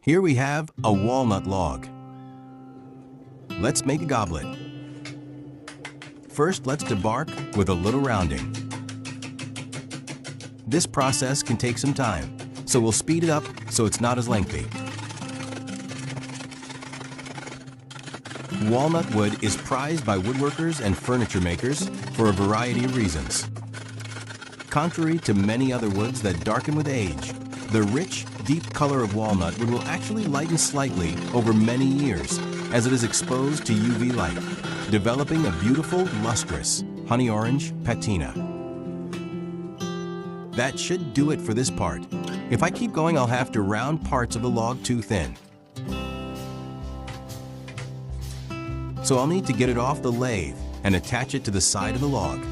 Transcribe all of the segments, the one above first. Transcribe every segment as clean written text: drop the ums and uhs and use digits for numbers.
Here we have a walnut log. Let's make a goblet. First, let's debark with a little rounding. This process can take some time, so we'll speed it up so it's not as lengthy. Walnut wood is prized by woodworkers and furniture makers for a variety of reasons. Contrary to many other woods that darken with age, the rich, deep color of walnut wood will actually lighten slightly over many years as it is exposed to UV light, developing a beautiful, lustrous, honey orange patina. That should do it for this part. If I keep going, I'll have to round parts of the log too thin. So I'll need to get it off the lathe and attach it to the side of the log.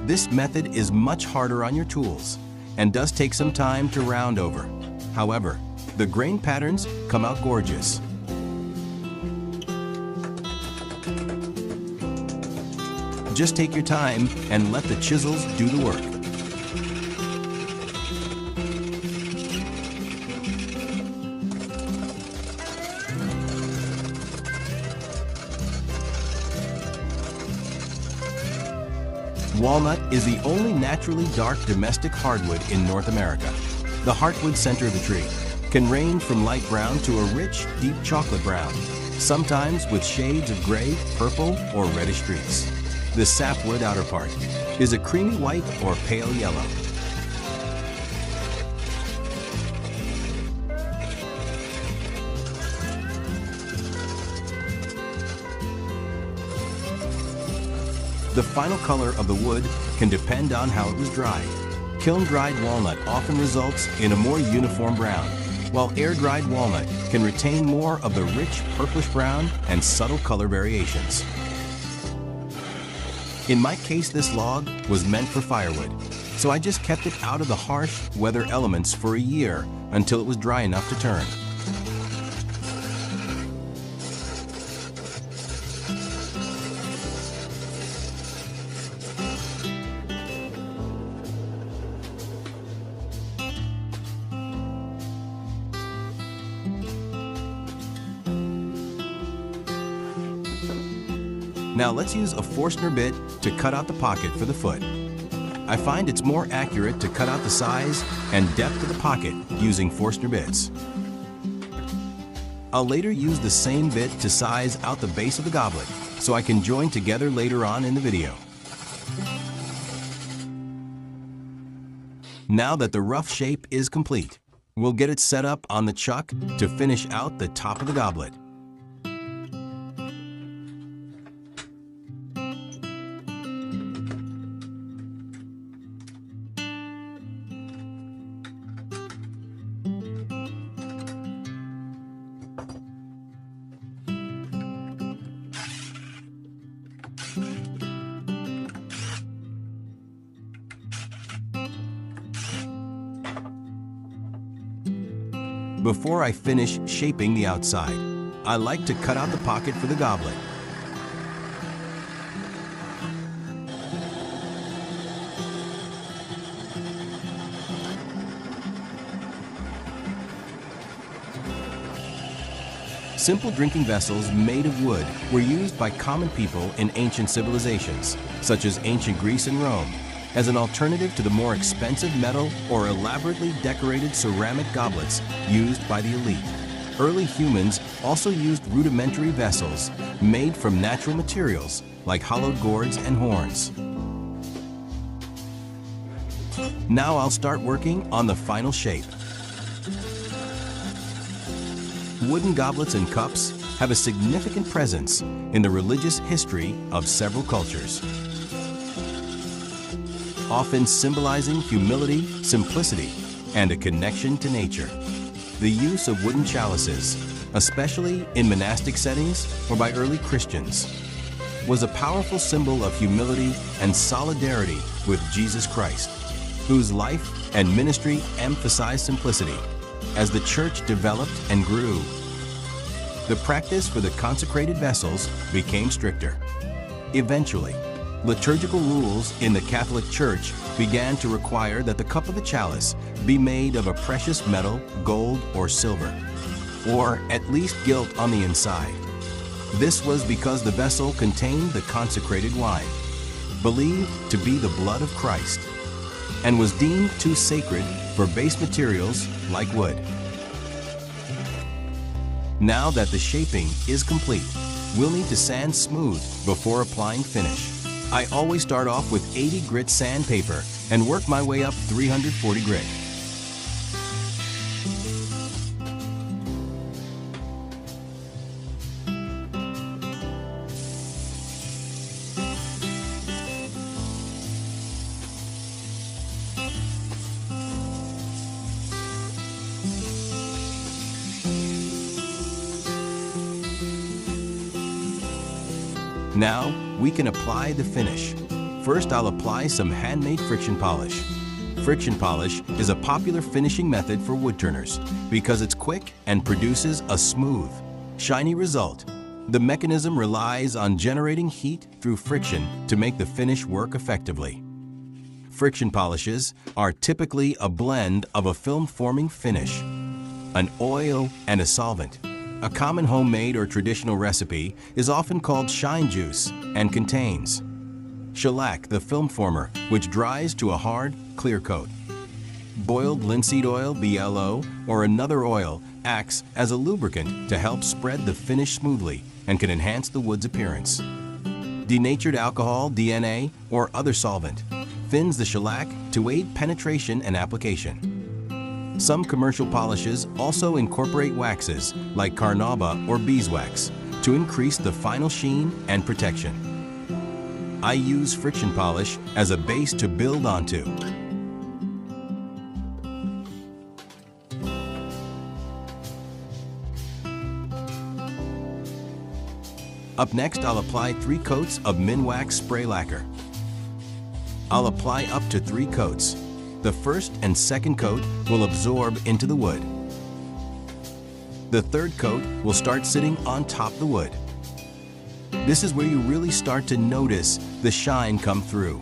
This method is much harder on your tools and does take some time to round over. However, the grain patterns come out gorgeous. Just take your time and let the chisels do the work. Walnut is the only naturally dark domestic hardwood in North America. The heartwood center of the tree can range from light brown to a rich, deep chocolate brown, sometimes with shades of gray, purple, or reddish streaks. The sapwood outer part is a creamy white or pale yellow. The final color of the wood can depend on how it was dried. Kiln-dried walnut often results in a more uniform brown, while air-dried walnut can retain more of the rich purplish brown and subtle color variations. In my case, this log was meant for firewood, so I just kept it out of the harsh weather elements for a year until it was dry enough to turn. Now let's use a Forstner bit to cut out the pocket for the foot. I find it's more accurate to cut out the size and depth of the pocket using Forstner bits. I'll later use the same bit to size out the base of the goblet so I can join together later on in the video. Now that the rough shape is complete, we'll get it set up on the chuck to finish out the top of the goblet. Before I finish shaping the outside, I like to cut out the pocket for the goblet. Simple drinking vessels made of wood were used by common people in ancient civilizations, such as ancient Greece and Rome, as an alternative to the more expensive metal or elaborately decorated ceramic goblets used by the elite. Early humans also used rudimentary vessels made from natural materials like hollowed gourds and horns. Now I'll start working on the final shape. Wooden goblets and cups have a significant presence in the religious history of several cultures, often symbolizing humility, simplicity, and a connection to nature. The use of wooden chalices, especially in monastic settings or by early Christians, was a powerful symbol of humility and solidarity with Jesus Christ, whose life and ministry emphasized simplicity. As the church developed and grew, the practice for the consecrated vessels became stricter. Eventually, liturgical rules in the Catholic Church began to require that the cup of the chalice be made of a precious metal, gold or silver, or at least gilt on the inside. This was because the vessel contained the consecrated wine, believed to be the blood of Christ, and was deemed too sacred for base materials like wood. Now that the shaping is complete, we'll need to sand smooth before applying finish. I always start off with 80 grit sandpaper and work my way up 340 grit. Now, we can apply the finish. First, I'll apply some handmade friction polish. Friction polish is a popular finishing method for woodturners because it's quick and produces a smooth, shiny result. The mechanism relies on generating heat through friction to make the finish work effectively. Friction polishes are typically a blend of a film-forming finish, an oil, and a solvent. A common homemade or traditional recipe is often called shine juice and contains shellac, the film former, which dries to a hard, clear coat. Boiled linseed oil, BLO, or another oil acts as a lubricant to help spread the finish smoothly and can enhance the wood's appearance. Denatured alcohol, DNA, or other solvent thins the shellac to aid penetration and application. Some commercial polishes also incorporate waxes like carnauba or beeswax to increase the final sheen and protection. I use friction polish as a base to build onto. Up next, I'll apply 3 coats of Minwax spray lacquer. I'll apply up to 3 coats. The first and second coat will absorb into the wood. The third coat will start sitting on top of the wood. This is where you really start to notice the shine come through.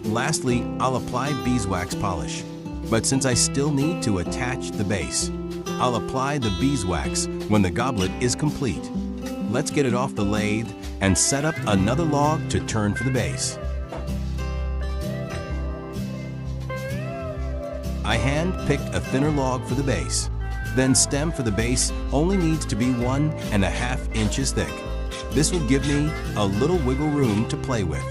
Lastly, I'll apply beeswax polish, but since I still need to attach the base, I'll apply the beeswax when the goblet is complete. Let's get it off the lathe and set up another log to turn for the base. I hand-picked a thinner log for the base. Then stem for the base only needs to be 1.5 inches thick. This will give me a little wiggle room to play with.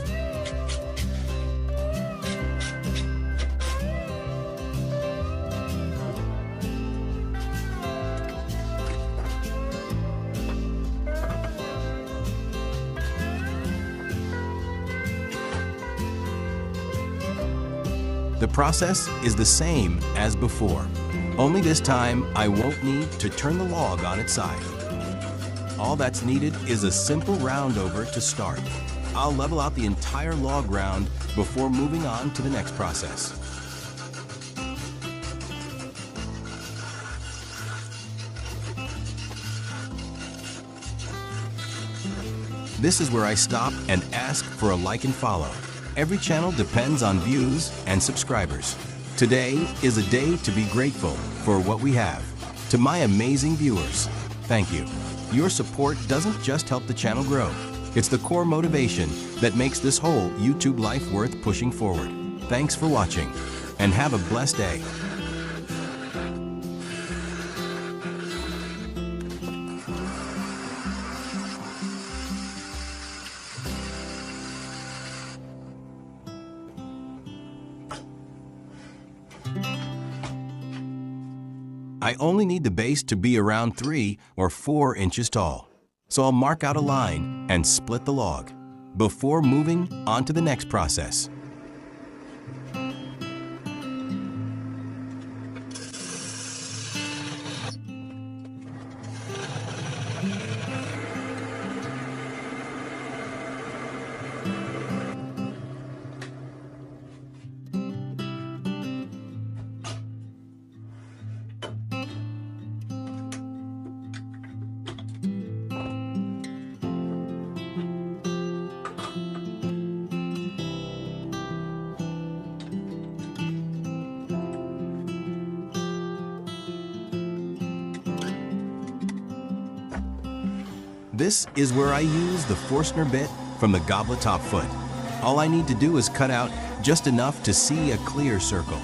The process is the same as before, only this time I won't need to turn the log on its side. All that's needed is a simple round over to start. I'll level out the entire log round before moving on to the next process. This is where I stop and ask for a like and follow. Every channel depends on views and subscribers. Today is a day to be grateful for what we have. To my amazing viewers, thank you. Your support doesn't just help the channel grow. It's the core motivation that makes this whole YouTube life worth pushing forward. Thanks for watching, and have a blessed day. I only need the base to be around 3 or 4 inches tall. So I'll mark out a line and split the log before moving on to the next process. This is where I use the Forstner bit from the goblet top foot. All I need to do is cut out just enough to see a clear circle.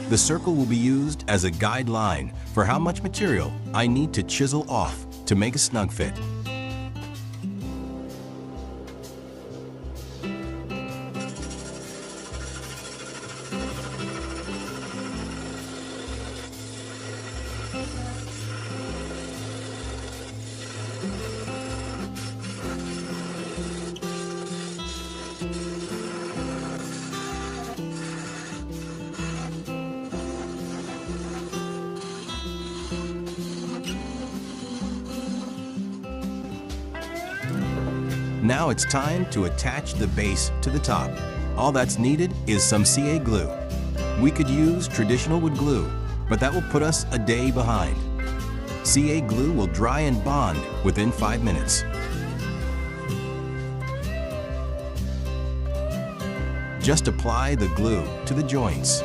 The circle will be used as a guide line for how much material I need to chisel off to make a snug fit. Now it's time to attach the base to the top. All that's needed is some CA glue. We could use traditional wood glue, but that will put us a day behind. CA glue will dry and bond within 5 minutes. Just apply the glue to the joints.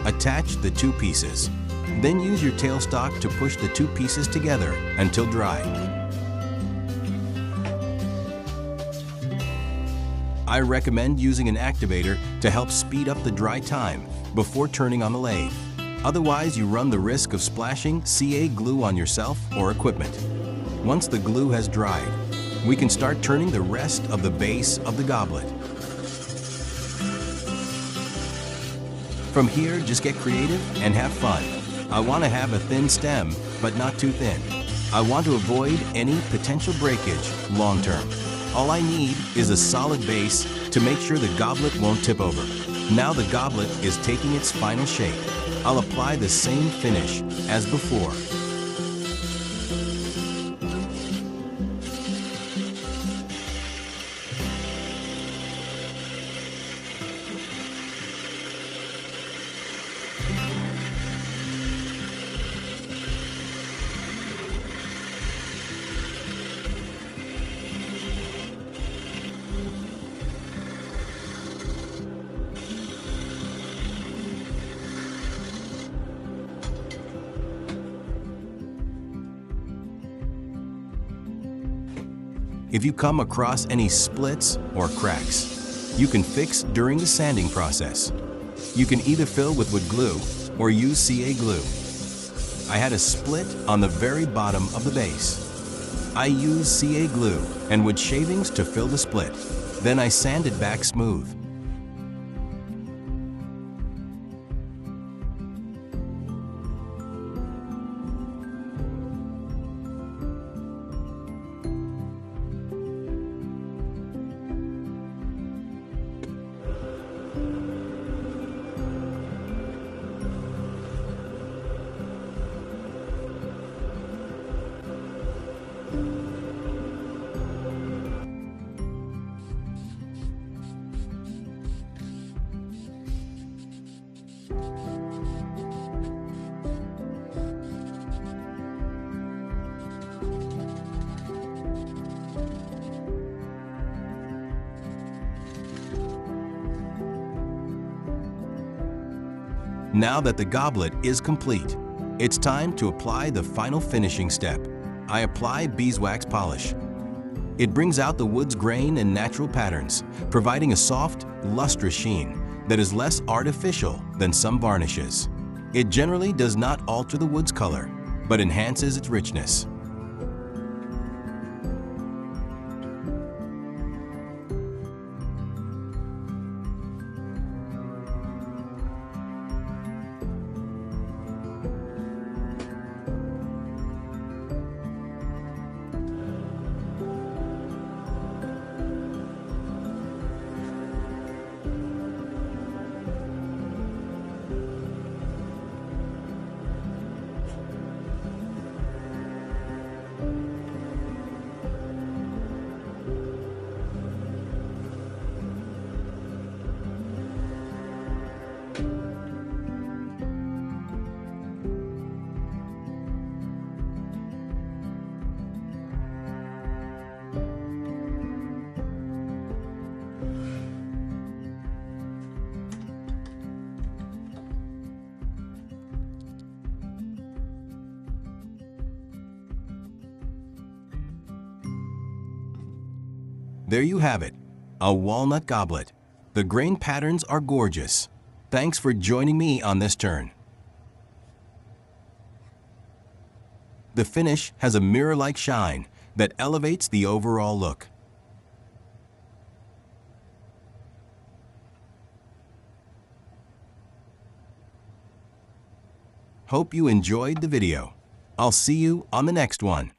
Attach the two pieces. Then use your tailstock to push the two pieces together until dry. I recommend using an activator to help speed up the dry time before turning on the lathe. Otherwise, you run the risk of splashing CA glue on yourself or equipment. Once the glue has dried, we can start turning the rest of the base of the goblet. From here, just get creative and have fun. I want to have a thin stem, but not too thin. I want to avoid any potential breakage long term. All I need is a solid base to make sure the goblet won't tip over. Now the goblet is taking its final shape. I'll apply the same finish as before. If you come across any splits or cracks, you can fix during the sanding process. You can either fill with wood glue or use CA glue. I had a split on the very bottom of the base. I used CA glue and wood shavings to fill the split. Then I sanded back smooth. Now that the goblet is complete, it's time to apply the final finishing step. I apply beeswax polish. It brings out the wood's grain and natural patterns, providing a soft, lustrous sheen that is less artificial than some varnishes. It generally does not alter the wood's color, but enhances its richness. There you have it, a walnut goblet. The grain patterns are gorgeous. Thanks for joining me on this turn. The finish has a mirror-like shine that elevates the overall look. Hope you enjoyed the video. I'll see you on the next one.